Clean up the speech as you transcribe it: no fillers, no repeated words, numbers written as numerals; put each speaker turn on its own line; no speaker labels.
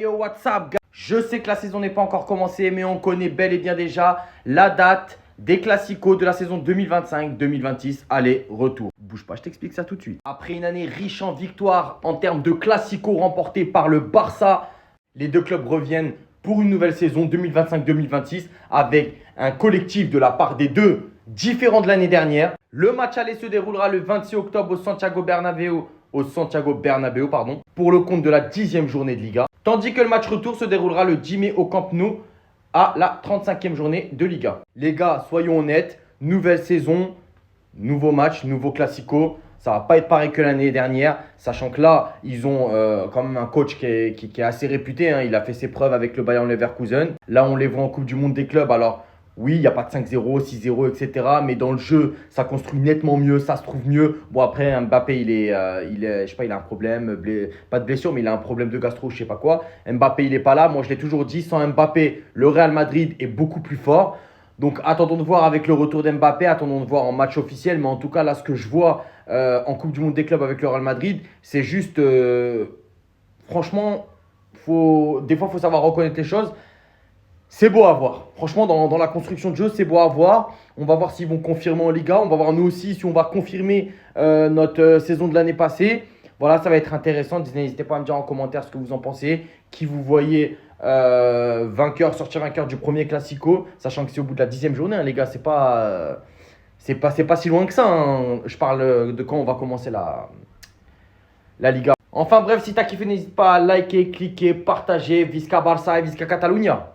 yo, what's up, gars? Je sais que la saison n'est pas encore commencée, mais on connaît bel et bien déjà la date des classicos de la saison 2025-2026. Allez, retour. Bouge pas, je t'explique ça tout de suite. Après une année riche en victoires en termes de classicos remportés par le Barça, les deux clubs reviennent pour une nouvelle saison 2025-2026 avec un collectif de la part des deux différent de l'année dernière. Le match aller se déroulera le 26 octobre au Santiago Bernabéu, pour le compte de la 10e journée de Liga. Tandis que le match retour se déroulera le 10 mai au Camp Nou à la 35e journée de Liga. Les gars, soyons honnêtes, nouvelle saison, nouveau match, nouveau classico. Ça va pas être pareil que l'année dernière, sachant que là, ils ont quand même un coach qui est assez réputé. Hein. Il a fait ses preuves avec le Bayern Leverkusen. Là, on les voit en Coupe du Monde des clubs. Alors, oui, il n'y a pas de 5-0, 6-0, etc. Mais dans le jeu, ça construit nettement mieux, ça se trouve mieux. Bon, après, Mbappé, je sais pas, il a un problème, pas de blessure, mais il a un problème de gastro, je sais pas quoi. Mbappé, il n'est pas là. Moi, je l'ai toujours dit, sans Mbappé, le Real Madrid est beaucoup plus fort. Donc, attendons de voir avec le retour d'Mbappé, attendons de voir en match officiel. Mais en tout cas, là, ce que je vois en Coupe du Monde des clubs avec le Real Madrid, c'est juste, franchement, des fois, il faut savoir reconnaître les choses. C'est beau à voir. Franchement, dans la construction de jeu, c'est beau à voir. On va voir s'ils vont confirmer en Liga. On va voir nous aussi si on va confirmer notre saison de l'année passée. Voilà, ça va être intéressant. N'hésitez pas à me dire en commentaire ce que vous en pensez. Qui vous voyez sortir vainqueur du premier Classico. Sachant que c'est au bout de la 10e journée, hein, les gars. C'est pas si loin que ça. Hein. Je parle de quand on va commencer la Liga. Enfin bref, si t'as kiffé, n'hésite pas à liker, cliquer, partager. Visca Barça et Visca Catalunya.